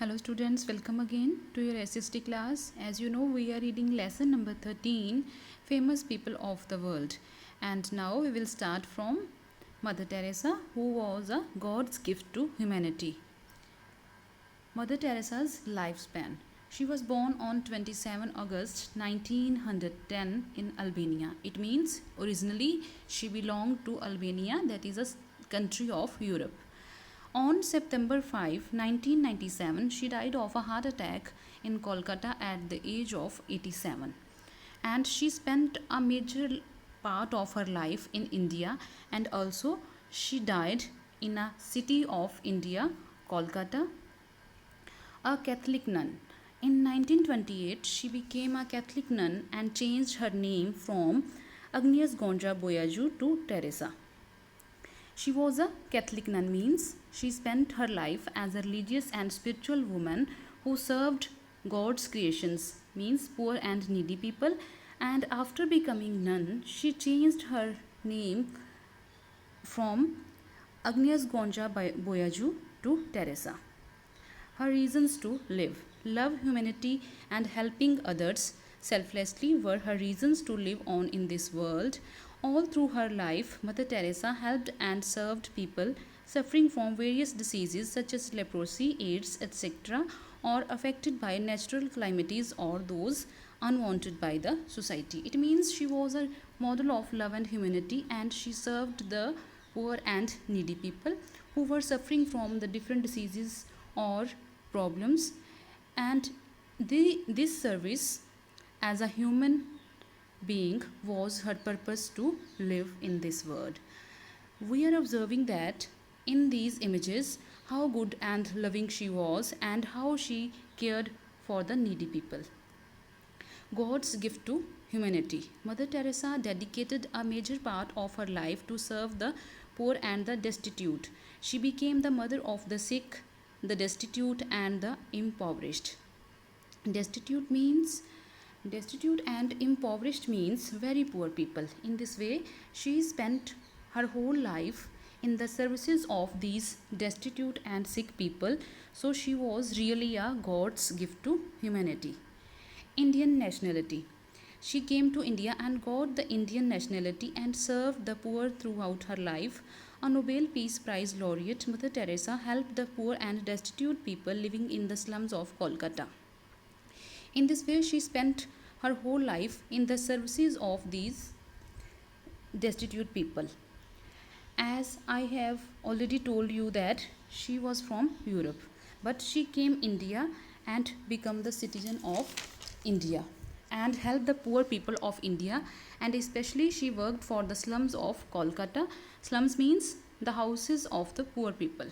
Hello students, welcome again to your SST class. As you know, we are reading lesson number 13, Famous People of the World. And now we will start from Mother Teresa, who was a God's gift to humanity. Mother Teresa's lifespan. She was born on 27 August 1910 in Albania. It means originally she belonged to Albania, that is a country of Europe. On September 5, 1997, she died of a heart attack in Kolkata at the age of 87. And she spent a major part of her life in India, and also she died in a city of India, Kolkata, a Catholic nun. In 1928, she became a Catholic nun and changed her name from Agnes Gonja Boyaju to Teresa. She was a Catholic nun, means she spent her life as a religious and spiritual woman who served God's creations, means poor and needy people. And after becoming nun, she changed her name from Agnes Gonja Boyaju to Teresa. Her reasons to live: love, humanity, and helping others selflessly were her reasons to live on in this world. All through her life, Mother Teresa helped and served people suffering from various diseases such as leprosy, AIDS, etc., or affected by natural calamities or those unwanted by the society. It means she was a model of love and humanity, and she served the poor and needy people who were suffering from the different diseases or problems. And this service as a human being was her purpose to live in this world. We are observing that in these images how good and loving she was and how she cared for the needy people. God's gift to humanity. Mother Teresa dedicated a major part of her life to serve the poor and the destitute. She became the mother of the sick, the destitute, and the impoverished. Destitute and impoverished means very poor people. In this way, she spent her whole life in the services of these destitute and sick people. So she was really a God's gift to humanity. Indian nationality. She came to India and got the Indian nationality and served the poor throughout her life. A Nobel Peace Prize laureate, Mother Teresa helped the poor and destitute people living in the slums of Kolkata. In this way, she spent her whole life in the services of these destitute people. As I have already told you that she was from Europe, but she came India and become the citizen of India and helped the poor people of India, and especially she worked for the slums of Kolkata. Slums means the houses of the poor people.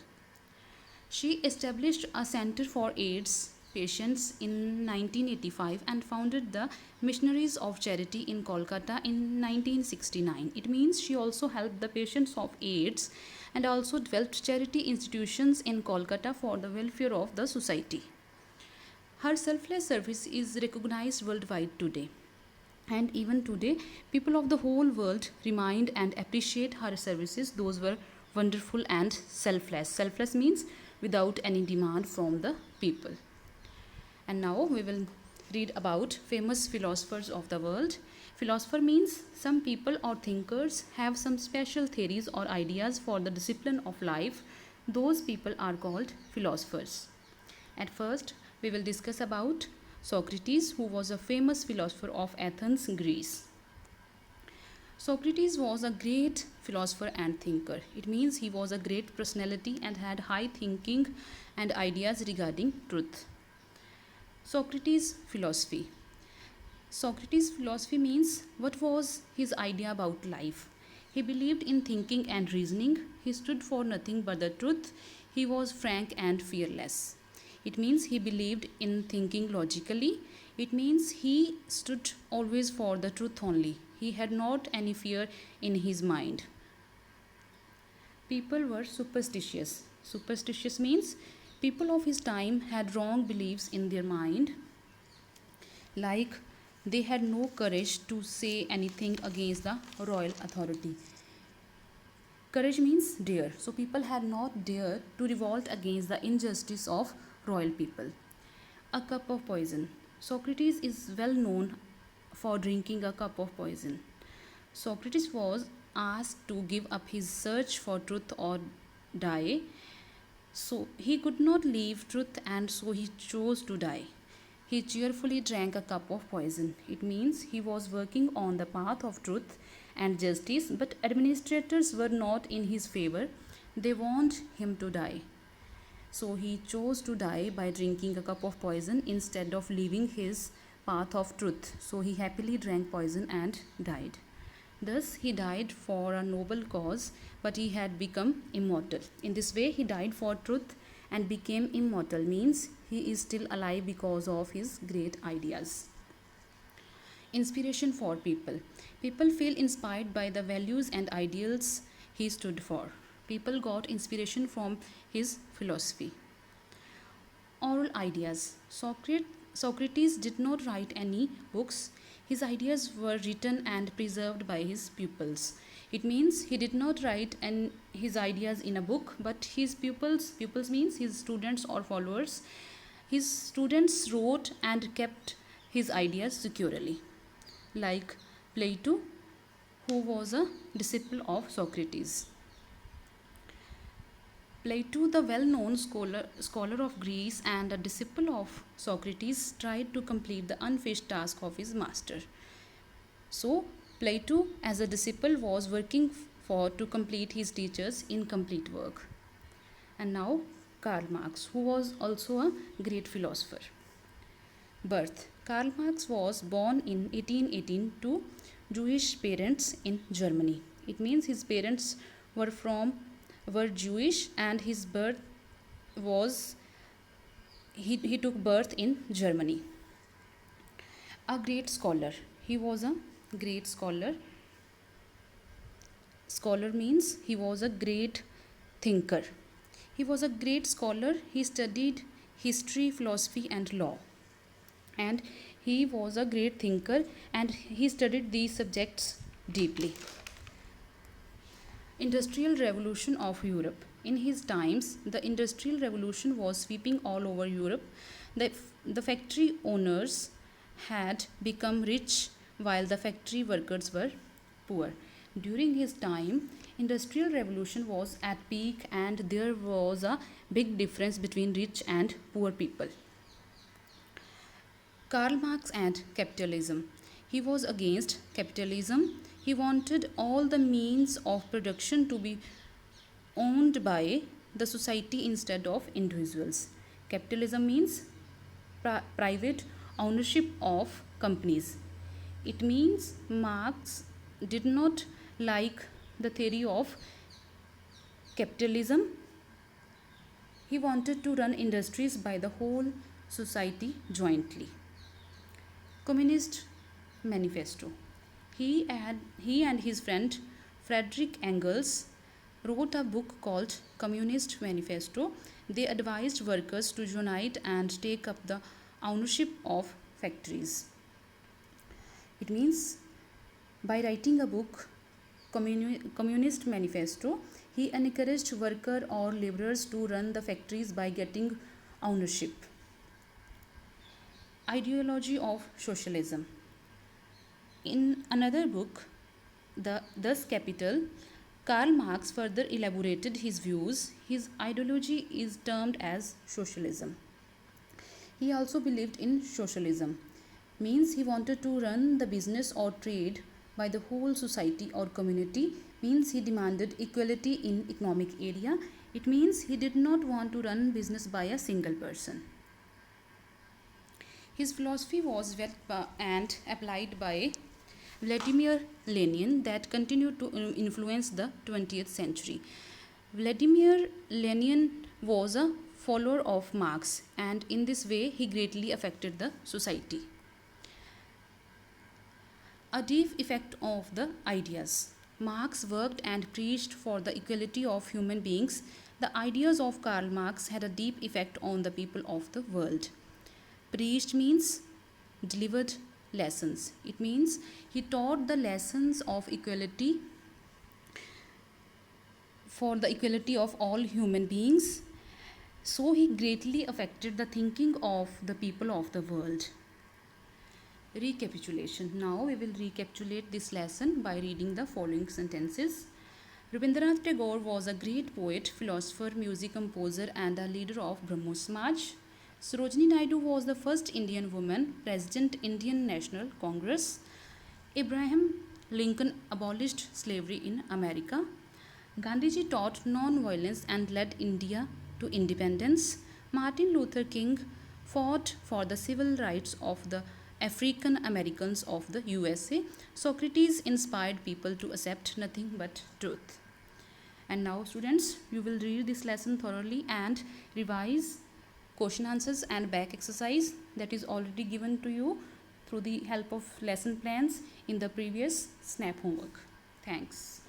She established a center for AIDS patients in 1985 and founded the Missionaries of Charity in Kolkata in 1969. It means she also helped the patients of AIDS and also developed charity institutions in Kolkata for the welfare of the society. Her selfless service is recognized worldwide today. And even today, people of the whole world remind and appreciate her services. Those were wonderful and selfless. Selfless means without any demand from the people. And now we will read about famous philosophers of the world. Philosopher means some people or thinkers have some special theories or ideas for the discipline of life. Those people are called philosophers. At first, we will discuss about Socrates, who was a famous philosopher of Athens, Greece. Socrates was a great philosopher and thinker. It means he was a great personality and had high thinking and ideas regarding truth. Socrates' philosophy. Socrates' philosophy means what was his idea about life. He believed in thinking and reasoning. He stood for nothing but the truth. He was frank and fearless. It means he believed in thinking logically. It means he stood always for the truth only. He had not any fear in his mind. People were superstitious. Superstitious means people of his time had wrong beliefs in their mind, like they had no courage to say anything against the royal authority. Courage means dare. So people had not dared to revolt against the injustice of royal people. A cup of poison. Socrates is well known for drinking a cup of poison. Socrates was asked to give up his search for truth or die. So he could not leave truth and so he chose to die. He cheerfully drank a cup of poison. It means he was working on the path of truth and justice, but administrators were not in his favor. They want him to die. So he chose to die by drinking a cup of poison instead of leaving his path of truth. So he happily drank poison and died. Thus, he died for a noble cause, but he had become immortal. In this way, he died for truth and became immortal, means he is still alive because of his great ideas. Inspiration for people. People feel inspired by the values and ideals he stood for. People got inspiration from his philosophy. Oral ideas. Socrates did not write any books. His ideas were written and preserved by his pupils. It means he did not write his ideas in a book, but his pupils means his students or followers, his students wrote and kept his ideas securely. Like Plato, who was a disciple of Socrates. Plato, the well-known scholar of Greece and a disciple of Socrates, tried to complete the unfinished task of his master. So, Plato, as a disciple, was working for to complete his teacher's incomplete work. And now, Karl Marx, who was also a great philosopher. Birth. Karl Marx was born in 1818 to Jewish parents in Germany. It means his parents were Jewish and his birth was he took birth in Germany. A great scholar. He was a great scholar. Scholar means he was a great thinker. He was a great scholar. He studied history, philosophy, and law. And he was a great thinker and he studied these subjects deeply. Industrial Revolution of Europe. In his times, the Industrial Revolution was sweeping all over Europe. The factory owners had become rich while the factory workers were poor. During his time, Industrial Revolution was at peak and there was a big difference between rich and poor people. Karl Marx and capitalism. He was against capitalism. He wanted all the means of production to be owned by the society instead of individuals. Capitalism means private ownership of companies. It means Marx did not like the theory of capitalism. He wanted to run industries by the whole society jointly. Communist Manifesto. He and his friend Frederick Engels wrote a book called Communist Manifesto. They advised workers to unite and take up the ownership of factories. It means by writing a book, Communist Manifesto, he encouraged workers or laborers to run the factories by getting ownership. Ideology of Socialism. In another book, Thus Capital, Karl Marx further elaborated his views. His ideology is termed as socialism. He also believed in socialism, means he wanted to run the business or trade by the whole society or community, means he demanded equality in economic area. It means he did not want to run business by a single person. His philosophy was developed and applied by Vladimir Lenin that continued to influence the 20th century. Vladimir Lenin was a follower of Marx and in this way he greatly affected the society. A deep effect of the ideas. Marx worked and preached for the equality of human beings. The ideas of Karl Marx had a deep effect on the people of the world. Preached means delivered lessons. It means he taught the lessons of equality for the equality of all human beings. So he greatly affected the thinking of the people of the world. Recapitulation. Now we will recapitulate this lesson by reading the following sentences. Rabindranath Tagore was a great poet, philosopher, music composer, and a leader of Brahmo Samaj. Sarojini Naidu was the first Indian woman president Indian National Congress. Abraham Lincoln abolished slavery in America. Gandhiji taught non-violence and led India to independence. Martin Luther King fought for the civil rights of the African Americans of the USA. Socrates inspired people to accept nothing but truth. And now, students, you will read this lesson thoroughly and revise question answers and back exercise that is already given to you through the help of lesson plans in the previous SNAP homework. Thanks.